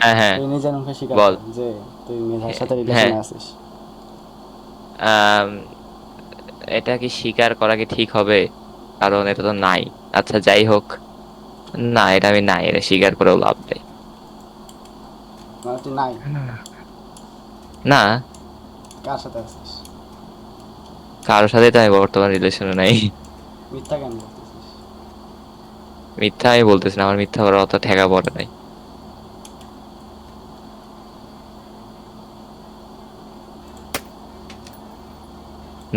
হ্যাঁ হ্যাঁ তুই নিজের মুখে স্বীকার বল। কর যে তুই মেধার সাথে হ্যাঁ রিলেশনে আছিস। আম, এটা কি স্বীকার করা কি ঠিক হবে? কারণ এটা তো নাই। আচ্ছা যাই হোক, না এটা আমি নাই, এটা স্বীকার করেও লাভ নেই। মানে তুই নাই, না, কার সাথে আছিস? কারোর সাথে তো আমি বর্তমান রিলেশনে নাই। মিথ্যা কেন বলতেছিস? মিথ্যা আমি বলতেছি না, আমার মিথ্যা বলার অত ঠেকা পড়ে নাই।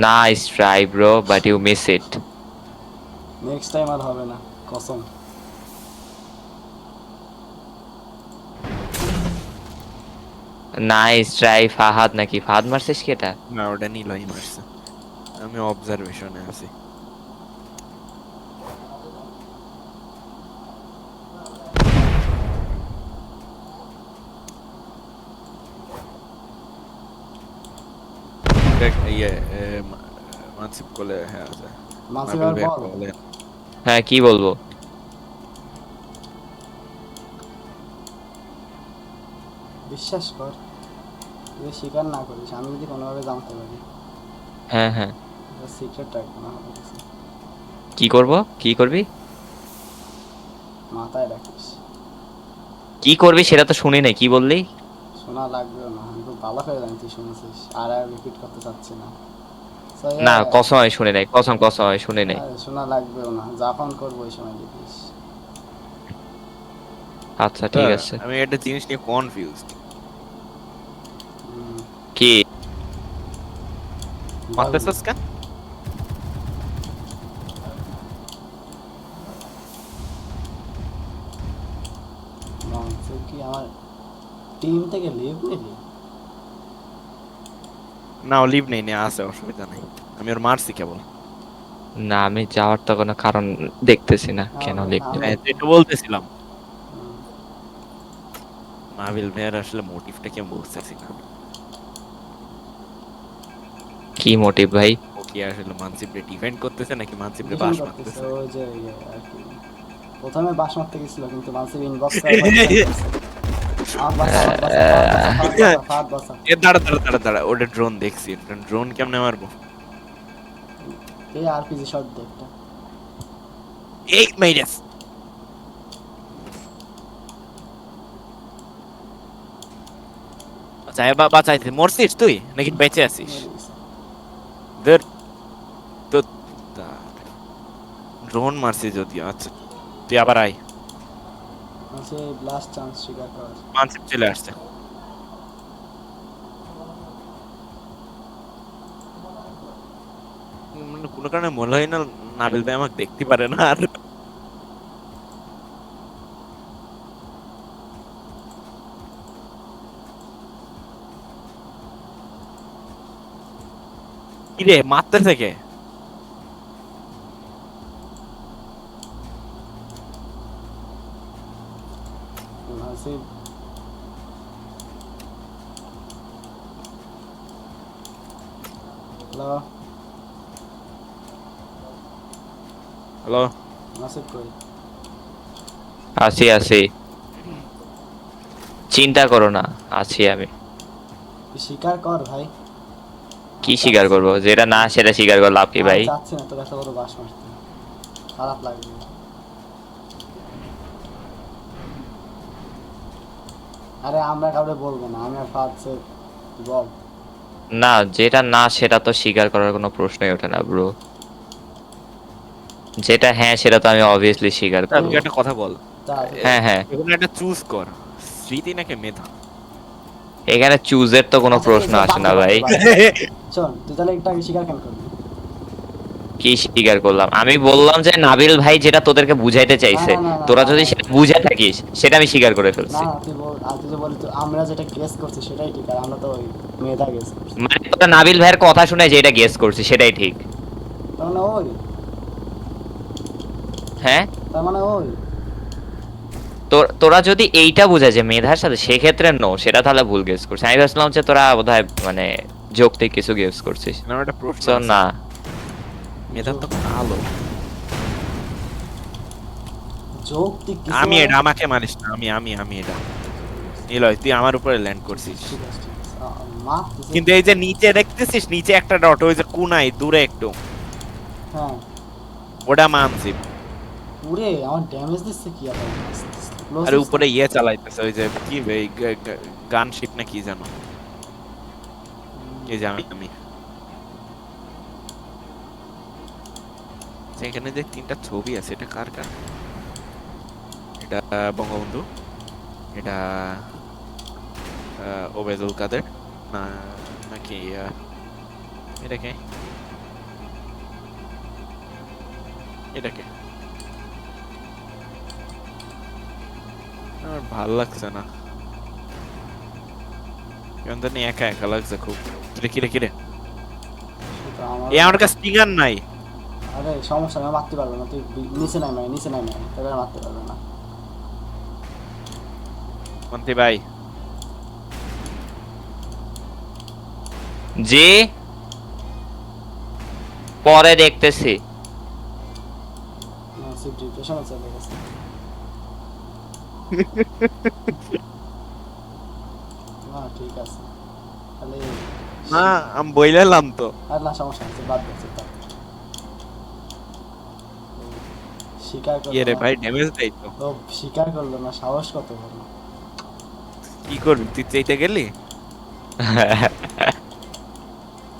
Nice try bro, but you miss it. Next time আর হবে না, কসম। নাইস ট্রাই ফাহাদ, নাকি ফাহাদ মারছিস কি এটা? না, ওটা নিলয় মারছে। আমি অবজারভেশনে আছি। ইয়ে মানসিপ বলে, হ্যাঁ আছে। মানসিক নাবিল আর ভাই বল। বলে। হ্যাঁ কি বলবো? বিশ্বাস কর, তুই স্বীকার না করিস, আমি যদি কোনোভাবে জানতে পারি, হ্যাঁ হ্যাঁ। সিক্রেট রাখবো না আমার কাছে। কি করব? কি করবি? মাথায় রাখিস। কি করবি সেটা তো শুনি নাই, কি বললি? শোনা লাগবেও না, আমি খুব ভালো করে জানি তুই শুনেছিস, আর আর রিপিট করতে চাচ্ছি না। So, না yeah, কসম আমি শুনি নাই, কসম কসম আমি শুনি নাই। আরে শোনা লাগবেও না, যখন করবো ওই সময় দেখিস। আচ্ছা ঠিক আছে। আমি একটা জিনিস নিয়ে কনফিউজড। হুম, কি? বল। মারতেছস কেন? মানসিক কি আমার টিম থেকে লিভ নিবি? না, ও লিভ নেই, নিয়ে আছে, অসুবিধা নেই। আমি ওর মারছি কেবল। না আমি যাওয়ার তো কোনো কারণ দেখতেছি না, কেন আমি লিখতে আমি হবে? এটা বলতেছিলাম। হুম, নাবিল ভাইয়ের আসলে মোটিভটা কি আমি বুঝতেছি না। কি মোটিভ ভাই? ও কি আসলে মানসিপরে ডিফেন্ড করতেছে নাকি মানসিপরে ডিফেন্ড বাস করতেছে মারতেছে? ওই যে ইয়ে আর কি। প্রথমে বাস মারতে গেছিল, কিন্তু মানসিক ইনবক্সে আবার ডিফেন্ড করছে। আমার বাসা, আমার বাসা, ফাহাদ বাসা, ফাহাদ বাসা, ফাহাদ বাসা। এ দাঁড়া দাঁড়া দাঁড়া দাঁড়া, ওটা ড্রোন দেখছি। ড্রোন কেমনে মারবো? এই আরপিজি শট দে একটা। এই মাইরাস। আচ্ছা, এবার বাঁচাইতে মরছিস তুই নাকি বেঁচে আছিস? মরে গেছে। ধুর, তো ড্রোন মারছি যদিও। আচ্ছা, তুই আবার আয়। মানসিক লাস্ট চান্স, স্বীকার কর। মানসিপ চলে আসছে। মানে কোনো কারণে মনে হয় না নাবিল ভাই আমাকে দেখতে পারে না আর। কিরে মারতে থেকে? মানসিক হ্যালো, হ্যালো। মানসিক কই? আছি আছি, চিন্তা করো না, আছি আমি। তুই স্বীকার কর ভাই। কি আমি স্বীকার চাচ্ছি, করবো? যেটা না সেটা স্বীকার করে লাভ কি আমি ভাই? চাচ্ছি না তোর এত বড় বাস মারতে, খারাপ লাগবে। আরে আমরা কাউকে বলবো না, আমি আর ফাহাদ সে, বল। না যেটা না সেটা তো স্বীকার করার কোনো প্রশ্নই ওঠে না ব্রো। যেটা হ্যাঁ সেটা তো আমি অবভিয়াসলি স্বীকার তুই করবো। একটা কথা বল। তাড়াতাড়ি। হ্যাঁ হ্যাঁ, এখানে একটা চুজ কর, স্মৃতি নাকি মেধা? এখানে চুজের তো কোনো আচ্ছা এই প্রশ্ন যে আসে বাদ না দে, বাদ ভাই। দে, বাদ দে। শোন, তুই তাহলে একটা স্বীকার কেন করবি? কি স্বীকার করলাম? আমি বললাম যে নাবিল ভাই যেটা তোদেরকে বুঝাইতে না চাইছে, না না না তোরা না যদি না সেটা বুঝে থাকিস সেটা আমি স্বীকার করে না ফেলছি। না, তুই বল, আর তুই যে বলি তো আমরা যেটা গেস করছি সেটাই ঠিক, আর আমরা তো ওই মেধা গেস করছি। মানে তোরা নাবিল ভাইয়ের কথা শুনে যেটা গেস করছি সেটাই ঠিক। তার মানে ওই, হ্যাঁ, তার মানে ওই। তোরা যদি এইটা বুঝে যে মেধার সাথে, সেক্ষেত্রে নো, সেটা তাহলে ভুল গেস করছিস। আমি ভাবছিলাম যে তোরা বোধহয় মানে যৌক্তিক কিছু গেস করছিস। আমার একটা প্রশ্ন So, আছে। না। মেধা তো কালো। যৌক্তিক কিছু আমি মানে? এটা, আমাকে মারিস না। আমি আমি আমি এটা নিলয় তুই আমার উপরে ল্যান্ড করছিস, ঠিক আছে ঠিক আছে মারতেছে। কিন্তু এই যে নিচে দেখতেছিস, নিচে একটা ডট, ওই যে কোনায় দূরে একটু, হ্যাঁ ওটা মানসিপ। পুরে আমার ড্যামেজ দিচ্ছে কি আবার আর উপরে ইয়ে চালাইতেছে, ওই যে কি গান শিপ না কি জানো, এই যে আমি সেখানে যে 3টা ছবি আছে, এটা কার কার? এটা বঙ্গবন্ধু, এটা ওবেদুল কাদের, না নাকি এটা কে, এটা কে? আমার ভাল লাগছে না, কেমন জানি একা একা লাগছে খুব। কিরে কিরে কিরে, এ আমার কাছে স্টিঙ্গার নাই। আরে সমস্যা না, মারতে পারবে না, তুই নিচে নামে নিচে নামে তবে আর মারতে পারবে না। মন্তি ভাই, জি পরে দেখতেছি। সিফ ডিপ্রেশনে চলে গেছে। না ঠিক আছে তাহলে না আমি বইলাম তো। আর না সমস্যা আছে, বাদ দিচ্ছি তার স্বীকার ইয়ে রে করলো ভাই, না। ড্যামেজ দেই তো। ও স্বীকার করলো না, সাহস কত বড়। কি করবি, তুই চাইতে গেলি?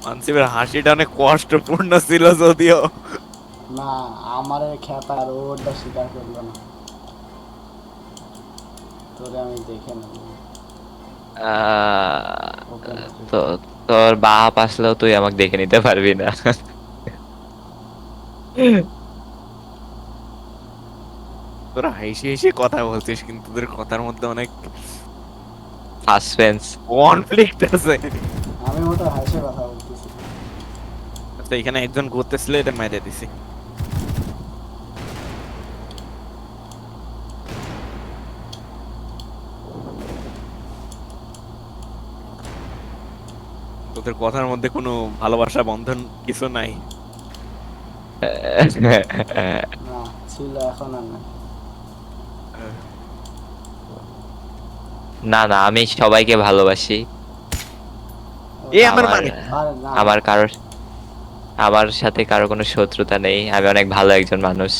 মানসিবের হাসিটা অনেক কষ্টপূর্ণ ছিল যদিও। না আমার খেপা আর ওটা স্বীকার করলো না, তোরে আমি দেখে নেব। তো তোর বাপ আসলেও তুই আমাকে দেখে নিতে পারবি না। তোরা হেসে হেসে কথা বলছিস, কিন্তু তোদের কথার মধ্যে অনেক সাসপেন্স। কনফ্লিক্ট আছে। আমি ওটা হাসে কথা বলতেছি। আচ্ছা এখানে একজন ঘুরতেছিল, এটা মেরে দিছি। তোদের কথার মধ্যে কোনো ভালোবাসা বন্ধন কিছু নাই। না ছিল, এখন আর না। না না, আমি সবাইকে ভালোবাসি। এ আমার আমার মানে আর না আমার কারোর আমার সাথে কারো কোনো শত্রুতা নেই, আমি অনেক ভালো একজন মানুষ।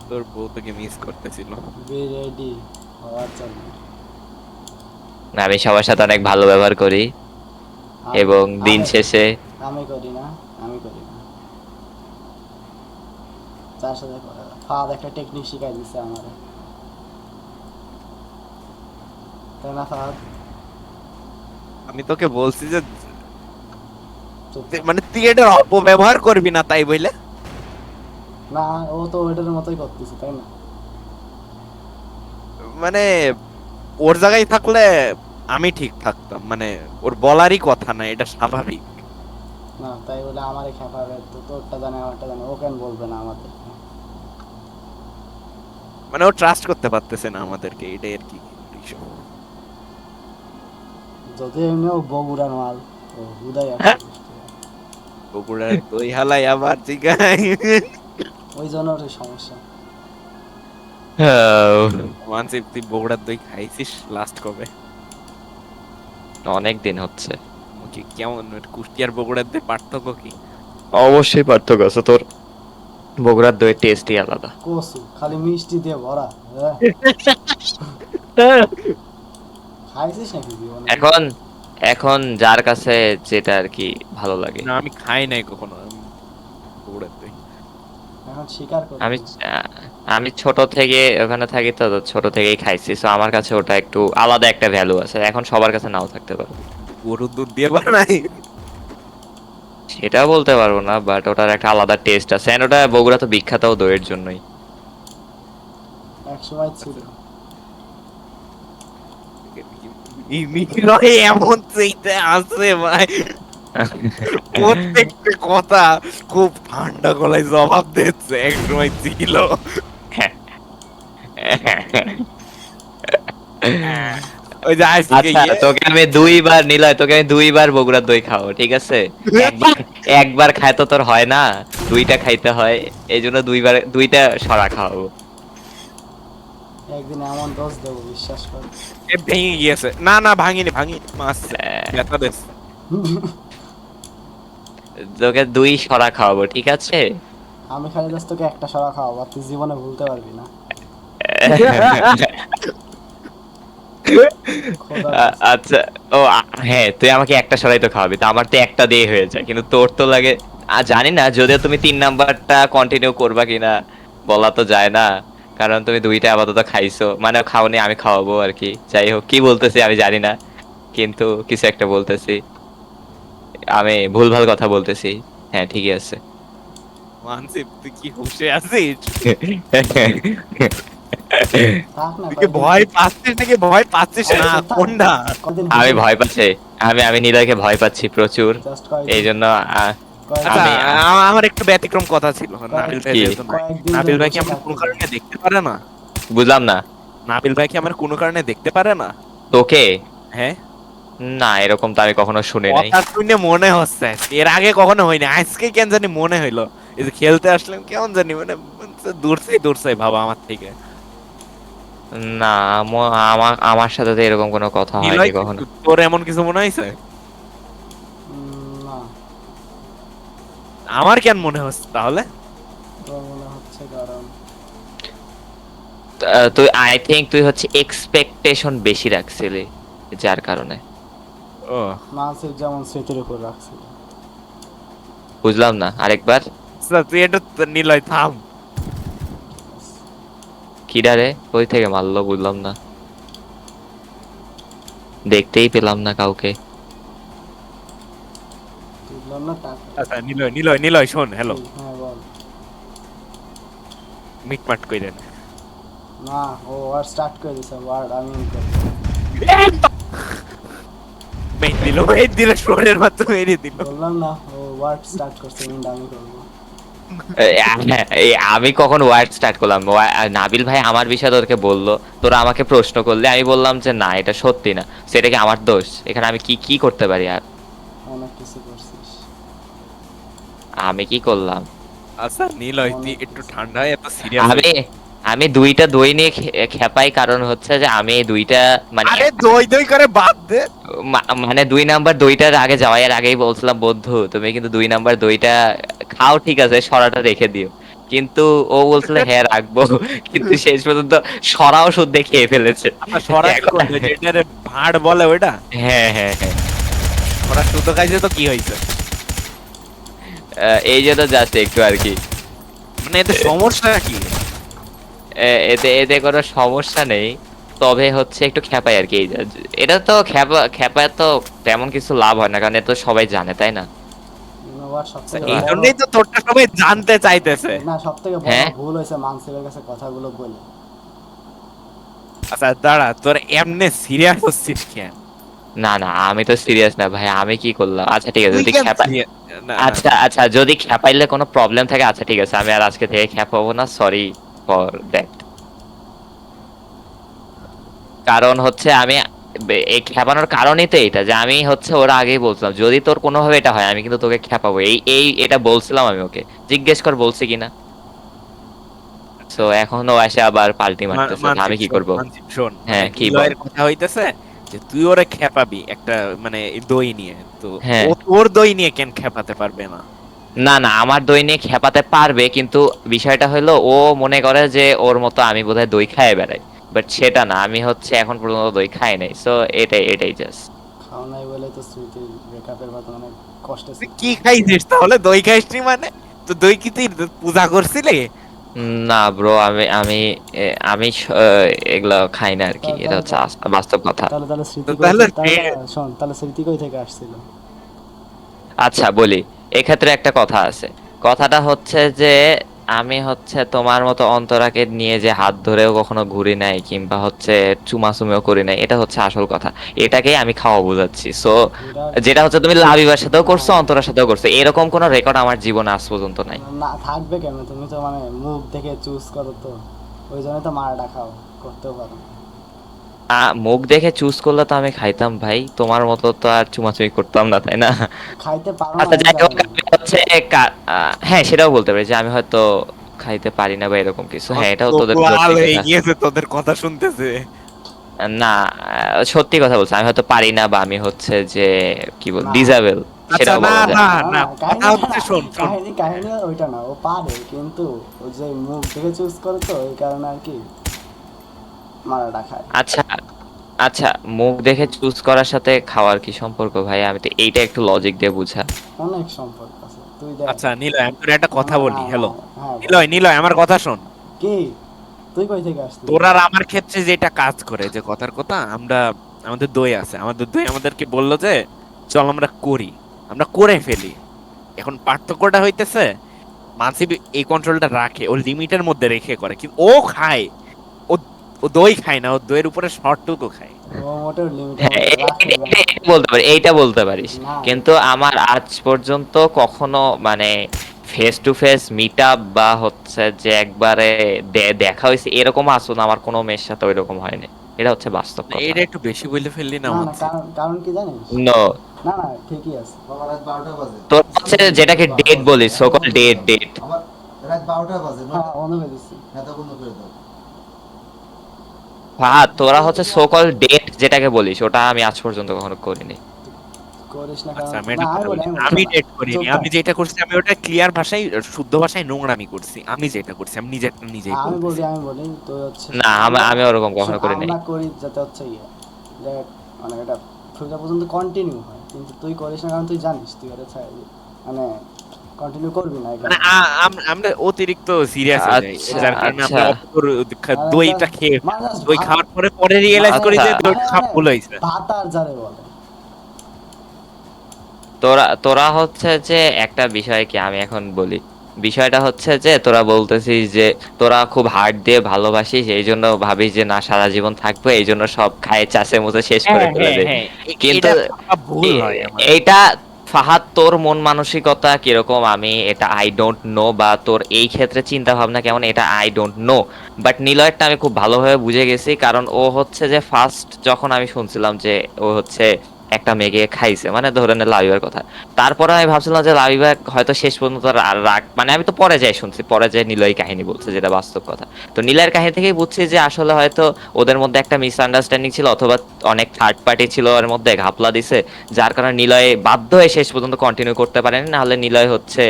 তোর বউ তোকে মিস করতেছিল। বি রেডি হওয়ার জন্য। আমি সবার সাথে অনেক ভালো ব্যবহার করি আমি- এবং দিন আমি- শেষে আমি করি না, আমি করি না। তার সাথে ফাদ একটা টেকনিক শিখাই দিচ্ছে আমার, তাই না ফাদ? আমি তোকে বলছি যে চুপ মানে তুই এটার অপব্যবহার করবি না, তাই বলে। না ও তো ওইটার মতোই করতেছে তাই না? মানে ওর জায়গায় থাকলে আমি ঠিক থাকতাম, মানে ওর বলারই কথা না, এটা স্বাভাবিক। না তাই বলে আমারে খেপাবে, তো তোরটা জানে আমারটা জানে, ও কেন বলবে না আমাদের? মানে ও ট্রাস্ট করতে পারতেছে না আমাদেরকে, এটাই আর কি issue। যদি এমনি ও বগুড়ার মাল, ও হুদাই বগুড়ার দই হালাই আবার জিগাই। ওই জন্য ওর এই সমস্যা। মানসিক, তুই বগুড়ার দই খাইছিস লাস্ট কবে? অনেক দিন হচ্ছে। ওকে কেমন, কুষ্টিয়ার বগুড়ার দই পার্থক্য কি? অবশ্যই পার্থক্য আছে, তোর বগুড়ার দইয়ের টেস্টই আলাদা। কসু খালি মিষ্টি দিয়ে ভরা, খাইছিস নাকি জীবনে? এখন এখন যার কাছে যেটা আর কি ভালো লাগে। না আমি খাই নাই কখনো বগুড়ার দই। এখন স্বীকার করি। আমি আমি ছোট থেকে ওখানে থাকি, তো তো ছোট থেকেই খাইছি, তো আমার কাছে ওটা একটু আলাদা একটা ভ্যালু আছে, এখন সবার কাছে নাও থাকতে পারে। গরুর দুধ দিয়ে বানাই। সেটা বলতে পারবো না, বাট ওটার একটা আলাদা টেস্ট আছে, and ওটা বগুড়া তো বিখ্যাত দইয়ের জন্যই। এক সময় ছিল। নিলয় এমন সেইতে আছে ভাই, প্রত্যেকটা কথা খুব ঠান্ডা গলায় জবাব দিচ্ছে, এক সময় ছিল। ওই যে আজকে আচ্ছা, তোকে আমি দুইবার নিলয়, তোকে আমি দুইবার বগুড়ার দই খাও, ঠিক আছে? একবার একবার খায় তো তোর হয় না, দুইটা খাইতে হয়, এই জন্য দুইবার দুইটা সরা খাওয়াবো। একদিন এমন দোষ দেবো বিশ্বাস কর। এ ভেঙে গিয়েছে, না না ভাঙিনি মারছে, ব্যথা দিস। তোকে 2 সরা খাওয়াবো, ঠিক আছে? আমি খালি জাস্ট তোকে একটা সরা খাওয়াবো, আর তুই জীবনে ভুলতে পারবি না। খোদা আচ্ছা। ও হ্যাঁ, তুই আমাকে একটা সরাই তো খাওয়াবি, তো আমার তো একটা দিয়ে হয়ে যায়, কিন্তু তোর তো লাগে। জানি না যদিও তুমি 3 নাম্বারটা কন্টিনিউ করবা কিনা, বলা তো যায় না, কারণ তুমি 2টা আপাতত খাইছো, মানে খাওনি, আমি খাওয়াবো আর কি। যাই হোক, কি বলতেছি আমি জানি না, কিন্তু কিছু একটা বলতেছি, আমি ভুলভাল কথা বলতেছি। হ্যাঁ, ঠিকই আছে। মানসিক তুই কি হুঁশে আছিস? থাক না তুই কি ভয় পাচ্ছিস নাকি ভয় পাচ্ছিস না, কোনটা? আমি ভয় পাচ্ছি, আমি নিলয়কে ভয় পাচ্ছি প্রচুর, জাস্ট এই জন্য আচ্ছা, আমি আমার একটু ব্যতিক্রম কথা ছিল। নাবিল ভাই কি? যেহেতু নাই। নাবিল ভাই কি আমার কোনো কারণে দেখতে পারে না? বুঝলাম না। নাবিল ভাই কি আমার কোনো কারণে দেখতে পারে না? তোকে? হ্যাঁ, না, এরকম তো আমি কখনো শুনি নাই। কথা শুনে মনে হচ্ছে, এর আগে কখনো হয়নি, আজকে কেন জানি মনে হইলো। এই যে খেলতে আসলাম কেমন জানি মানে দূর চাই ভাবা আমার থেকে। না, আমার সাথে তো এরকম কোনো কথা নিলয় হয়নি কখনো। তোর এমন কিছু মনে হয়েছে? না, আমার কেন মনে হচ্ছে তাহলে? তো মনে হচ্ছে কারণ তুই আই থিংক তুই হচ্ছে এক্সপেকটেশন বেশি রাখছিলি, যার কারণে। ও মানসিক যেমন স্মৃতির উপর রাখছিল। বুঝলাম না, আরেকবার। আচ্ছা, তুই এটা নিলয় থাম। কিডারে কই থেকে মারলো বুঝলাম না, দেখতেই পেলাম না কাউকে। বুঝলাম না টাকা। আচ্ছা নিলয় শোন, হ্যালো। হ্যাঁ বল। মিটমাট কইরেন। না, ও ওয়ার্ড স্টার্ট করে দিছে, ওয়ার্ড আমি মেট দিল শোরের মাত্র মেরে দিল। বললাম না, ও ওয়ার্ড স্টার্ট করছে, ইন্ড আমি করবো। আমি কখন ওয়ার্ড স্টার্ট করলাম? নাবিল ভাই আমার বিষয়ে তোকে বললো, তোরা আমাকে প্রশ্ন করলে, আমি বললাম যে না, এটা সত্যি না, সেটা কি আমার দোষ? এখানে আমি কি কি করতে পারি আর? অনেক কিছু করছিস। আমি কি করলাম? আচ্ছা নিলয়, তুই একটু ঠান্ডা হয়ে এত সিরিয়াস। আমি আমি 2টা দই নিয়ে খেপাই, কারণ হচ্ছে যে আমি এই 2টা মানে আরে দই করে বাদ দে। মানে 2 নাম্বার দইটার আগে যাওয়ার আগেই বলছিলাম, বন্ধু তুমি কিন্তু 2 নাম্বার দইটা খাও, ঠিক আছে, সরাটা রেখে দিও। কিন্তু ও বলছিল হ্যাঁ রাখবো, কিন্তু শেষ পর্যন্ত সরাও শুদ্ধ খেয়ে ফেলেছে। আপনার সরাস এখন- কোনটা, যেটারে ভাড় বলে ওইটা? হ্যাঁ, হ্যাঁ, হ্যাঁ। সরাস শুদ্ধ খাইছে তো কি হয়েছে? এই জন্য জাস্ট একটু আর কি। মানে এতে সমস্যা কি? এতে এতে কোনো সমস্যা নেই, তবে হচ্ছে একটু খেপাই আর কি। এটা তো খেপা তো তেমন কিছু লাভ হয় না, কারণ এটা তো সবাই জানে, তাই না? ওয়ার্ড সবথেকে এই বড়, জন্যই তো তোরটা সবাই জানতে চাইতেছে। না সবথেকে বড় হ্যাঁ? ভুল হয়েছে মানসিকের কাছে কথাগুলো বলে। আচ্ছা দাঁড়া, তোর এমনি সিরিয়াস হচ্ছিস কেন? না না, আমি তো সিরিয়াস না ভাই, আমি কি করলাম? আচ্ছা ঠিক আছে, তুই যদি কেন খেপা serious? না, আচ্ছা আচ্ছা, যদি খেপাইলে কোনো প্রবলেম থাকে, আচ্ছা ঠিক আছে, আমি আর আজকে থেকে খেপাবো না, সরি ফর দ্যাট। কারণ হচ্ছে আমি এই খেপানোর কারণই তো এটা, যে আমি হচ্ছে ওরা আগেই বলছিলাম যদি তোর কোনোভাবে এটা হয় আমি কিন্তু তোকে খেপাবো, এটা বলছিলাম আমি ওকে। জিজ্ঞেস কর বলছি কিনা। তো এখনো এসে আবার পাল্টি মারতেছে, তো আমি কি করব? মানসিক শোন, হ্যাঁ, মানে কি বল? নিলয়ের কথা হইতেছে যে তুই ওরে খেপাবি একটা মানে দই নিয়ে, তো হ্যাঁ। ও তোর দই নিয়ে কেন খেপাতে পারবে না? না না, আমার দই নিয়ে খেপাতে পারবে, কিন্তু বিষয়টা হলো ও মনে করে যে ওর মতো আমি বোধহয় দই খায় বেড়াই, বাট সেটা না, আমি হচ্ছে এখন পর্যন্ত দই খাই নাই, সো এটাই জাস্ট। খাওয়া নাই বলে তো স্মৃতি ব্রেকআপের কথা অনেক কষ্টে তুই কি খাইছিস তাহলে? দই খাইছিস মানে? তো দই কি তুই পূজা করছিলি? না ব্রো, এগুলো খাই না আর কি, এটা হচ্ছে বাস্তব কথা। তাহলে তাহলে স্মৃতি তো তাহলে শোন, তাহলে স্মৃতি কই থেকে আসছিল? আচ্ছা বলি, এক্ষেত্রে একটা কথা আছে। কথাটা হচ্ছে যে আমি হচ্ছে তোমার মতো অন্তরাকে নিয়ে যে হাত ধরেও কখনো ঘুরি নাই, কিংবা হচ্ছে চুমাচুমিও করি নাই, এটা হচ্ছে আসল কথা। এটাকেই আমি খাওয়া বোঝাচ্ছি। সো যেটা হচ্ছে তুমি লাবিবার সাথেও করছো, অন্তরার সাথেও করছো, এরকম কোনো রেকর্ড আমার জীবনে আজ পর্যন্ত নাই। না থাকবে কেন? তুমি তো মানে মুখ দেখে চুজ করো তো, ওই জন্য তো মারটা খাও, করতেও পারো। মুখ দেখে চুজ করলে তো আমি খাইতাম ভাই, তোমার মতো তো আর চুমাচুমি করতাম না, তাই না? খাইতে পারো না আচ্ছা এই যাই হোক, কারণে। আমি হচ্ছে হ্যাঁ, সেটাও বলতে পারি যে আমি হয়তো খাইতে পারি না বা এরকম কিছু। হ্যাঁ, এটাও চোখ তোদের লাল সত্যি হয়ে কথা। গিয়েছে তোদের কথা শুনতেছে। না, সত্যি কথা বলছি, আমি হয়তো পারি না বা আমি হচ্ছে যে কি বল না ডিসেবল, আচ্ছা, সেটাও না বলা যায়। না না না, না, কথা কাহিনী হচ্ছে না, শোন শোন। কাহিনী কাহিনী ওইটা না, ও পারে কিন্তু ওই যে মুখ দেখে চুজ করে তো এই কারণে আর কি মারাটা খায়। আচ্ছা আচ্ছা, মুখ দেখে চুজ করার সাথে খাওয়ার কি সম্পর্ক ভাই? আমি তো এইটা একটু লজিক দিয়ে বুঝা। অনেক সম্পর্ক আছে, তুই দেখ। আচ্ছা নিলয়, আমি তোর একটা কথা না না বলি, না, হ্যালো। হ্যাঁ বল। নিলয় নিলয়, আমার কথা শোন। কি, তুই কই থেকে আসছিস? তোর আর আমার ক্ষেত্রে যেটা কাজ করে, যে কথার কথা, আমরা আমাদের দই আছে, আমাদের দই আমাদেরকে বললো যে চল আমরা করি, আমরা করে ফেলি। এখন পার্থক্যটা হইতেছে মানসিব এই কন্ট্রোলটা রাখে, ও লিমিটের মধ্যে রেখে করে, কিন্তু ও খায়, ও ও দই খায় না, ও দইয়ের উপরে শর্টটুকু খায়। ও মোটেও লিমিটের হ্যাঁ, মধ্যে রাখে না। এটা বলতে পারি, এইটা বলতে পারিস। না কিন্তু আমার আজ পর্যন্ত কখনো মানে face to face meet up বা হচ্ছে যে একবারে দেখা হয়েছে এরকম আসুন আমার কোনো মেয়ের সাথে ওইরকম হয়নি। এটা হচ্ছে বাস্তব না, কথা। এটা একটু বেশি বলে ফেললি না না না, মানসিব? কারণ কারণ কি জানিস? নো, না না, ঠিকই আছে। বাবা রাত 12টা বাজে। তোর হচ্ছে যেটাকে ডেট বলিস, সকল ডেট ডেট। আমার রাত 12টা বাজে। হ্যাঁ অনুভব দিচ্ছি। নেতা বন্ধ করে দাও। হ্যাঁ, তোরা হচ্ছে সকল ডেট যেটাকে বলিস ওটা আমি আজ পর্যন্ত কখনো করিনি। করিস না আচ্ছা, কারণ আমি না, একটা আমি কথা বলি বলি, আমি বলি, আমি শোন না, ডেট করিনি। চুপ আমি থাক। যেটা করছি, আমি ওটা ক্লিয়ার ভাষায়, শুদ্ধ ভাষায় নোংরামি করছি। আমি যেটা করছি, আমি নিজেরটা নিজেই বলতেছি। আমি বলি তুই হচ্ছে না, আমি আমরা আমি ওরকম কখনো করি নাই। আমরা করি যাতে হচ্ছে ইয়ে যে মানে এটা সোজা পর্যন্ত কন্টিনিউ হয়, কিন্তু তুই করিস না কারণ তুই জানিস তুই ওটা মানে কন্টিনিউ করবি না এই মানে কারণে। আমরা অতিরিক্ত সিরিয়াস হয়ে যাই, আচ্ছা যার কারণে আচ্ছা আমরা অপর আরে দইটা খেয়ে মানে just দই ভাত, খাওয়ার পরে পরে রিয়েলাইজ মানে করি যে আচ্ছা, দইটা খাওয়া ভুল হয়েছে। ভাত আর যারে বলে। তোরা তোরা হচ্ছে যে একটা বিষয় কি আমি এখন বলি, বিষয়টা হচ্ছে যে তোরা বলতেছিস যে তোরা খুব হার্ট দিয়ে ভালোবাসিস এই জন্য ভাবিস যে না সারা জীবন থাকবে এই জন্য সব খায় চাষে মুছে শেষ করে হ্যাঁ ফেলে হ্যাঁ দে। হ্যাঁ, কিন্তু এটা ভাবা ভুল হয় আমার। এইটা ফাহাদ তোর মন মানসিকতা কিরকম আমি এটা আই ডোন্ট নো, বা তোর এই ক্ষেত্রে চিন্তা ভাবনা কেমন এটা আই ডোন্ট নো। বাট নিলয়েরটা আমি খুব ভালোভাবে বুঝে গেছি, কারণ ও হচ্ছে যে ফার্স্ট যখন আমি শুনছিলাম যে ও হচ্ছে একটা মেয়েকে খাইছে, মানে ধরে নে লাবিবার কথা, তারপরে আমি ভাবছিলাম যে লাবিবা হয়তো শেষ পর্যন্ত রাগ, মানে আমি তো পরে যাই শুনছি, পরে যাই নিলয় কাহিনী বলছে যেটা বাস্তব কথা। তো নিলয়ের কাহিনী থেকেই বুঝছি যে আসলে হয়তো ওদের মধ্যে একটা মিসআন্ডারস্ট্যান্ডিং ছিল, অথবা অনেক থার্ড পার্টি ছিল ওর মধ্যে, ঘাপলা দিছে, যার কারণে নিলয় বাধ্য হয়ে শেষ পর্যন্ত কন্টিনিউ করতে পারেনি, না হলে নিলয় হচ্ছে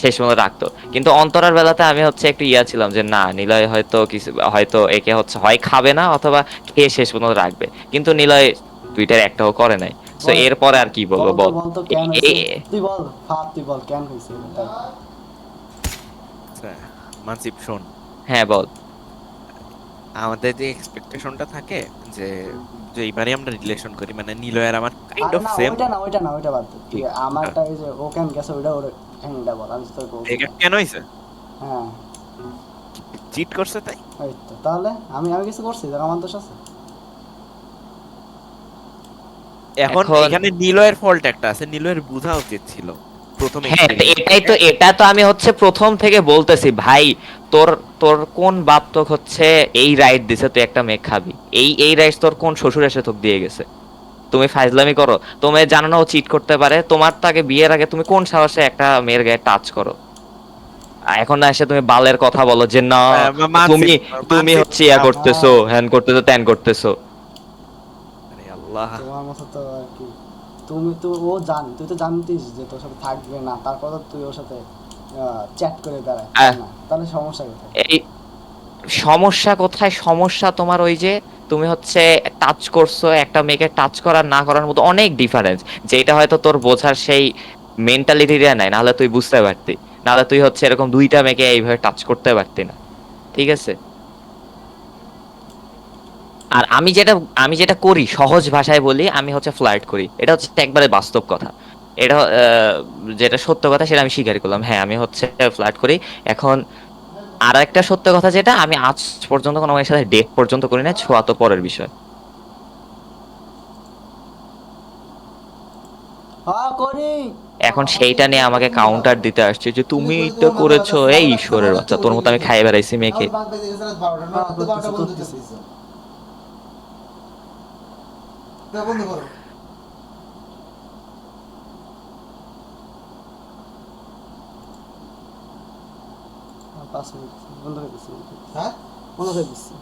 শেষ পর্যন্ত রাখতো। কিন্তু অন্তরার বেলাতে আমি হচ্ছে একটু ইয়া ছিলাম যে না নিলয় হয়তো কিছু হয়তো একে হচ্ছে হয় খাবে না অথবা খেয়ে শেষ পর্যন্ত রাখবে, কিন্তু নিলয় দুইটার একটাও করে নাই। তো বল, এরপরে আর কি বলবো বল তো বল। বল তো কেন এ- হয়েছে, এ- তুই বল ফাত, তুই বল কেন হয়েছে তাই। আচ্ছা, মানসিব শোন, হ্যাঁ বল। আমাদের যে এক্সপেকটেশনটা থাকে যে যে এবারে আমরা রিলেশন করি, মানে নিলয় আর আমার কাইন্ড আরে অফ না সেম। ওইটা না, ওইটা না, ওইটা বাদ দে। তুই আমারটা এই যে ও কেন গেছে ওইটা ওর কাহিনীটা বল, আমি তোর বলছি। ব্রেকআপ কেন হয়েছে? হ্যাঁ চিট করছে তাই? ওই তো, তাহলে আমি আমি কিছু করছি দেখ, আমার দোষ আছে? এখন এখন এখানে নিলয়ের ফল্ট একটা আছে, নিলয়ের বোঝা উচিত ছিল প্রথম হ্যাঁ, তো এক্সপেরিয়েন্স এটাই থেকে। তো, এটা তো আমি হচ্ছে প্রথম থেকে বলতেছি ভাই, তোর তোর কোন বাপ তোকে হচ্ছে এই রাইট দিছে তুই একটা মেয়ে খাবি? এই রাইট তোর কোন শ্বশুর এসে তোকে দিয়ে গেছে? তুমি ফাইজলামি করো, তুমি জানো না ও চিট করতে পারে, তোমার তাকে বিয়ের আগে তুমি কোন সাহসে একটা মেয়ের গায়ে টাচ করো? এখন না এসে তুমি বালের কথা বলো যে না মানসিব তুমি তুমি মানসিব হচ্ছে ইয়া করতেছো, হ্যান করতেছো, ত্যান করতেছো। আরে আল্লাহ। তোমার মতো তো আর কি, তুমি তো ও জান, তুই তো জানতিস যে তোর সাথে থাকবে না, তারপর তো তুই ওর সাথে চ্যাট করে বেড়ায়, তাই না? তাহলে সমস্যা কোথায়? এই সমস্যা কোথায়? সমস্যা তোমার ওই যে তুমি হচ্ছে টাচ করছো, একটা মেয়েকে টাচ করার না করার মধ্যে অনেক ডিফারেন্স, যেটা হয়তো তোর বোঝার সেই মেন্টালিটিটা নাই, নাহলে তুই বুঝতে পারতি, নাহলে তুই হচ্ছে এরকম দুইটা মেয়েকে এইভাবে টাচ করতে পারতি না। ঠিক আছে? আর আমি যেটা করি সহজ ভাষায় বলি, আমি হচ্ছে ফ্লার্ট করি, এটা হচ্ছে একবারে বাস্তব কথা। এটা যেটা সত্য কথা সেটা আমি স্বীকার করলাম, হ্যাঁ আমি হচ্ছে ফ্লার্ট করি। এখন আর একটা সত্য কথা যেটা, আমি আজ পর্যন্ত কোনো মেয়ের সাথে ডেট পর্যন্ত করি না, ছোঁয়া তো পরের বিষয়। হ্যাঁ করি। এখন সেইটা নিয়ে আমাকে কাউন্টার দিতে আসছে যে তুমি তো করেছো, এই ঈশ্বরের বাচ্চা, তোর মতো আমি খাই বেড়াইছি মেয়েকে। আমার বাদ বেজে গেছে রাত 12টা। না রাত 12টা বন্ধ করে দিয়েছে। বন্ধ করো। 5 মিনিট বন্ধ করে দিচ্ছি হ্যাঁ বন্ধ করে দিচ্ছি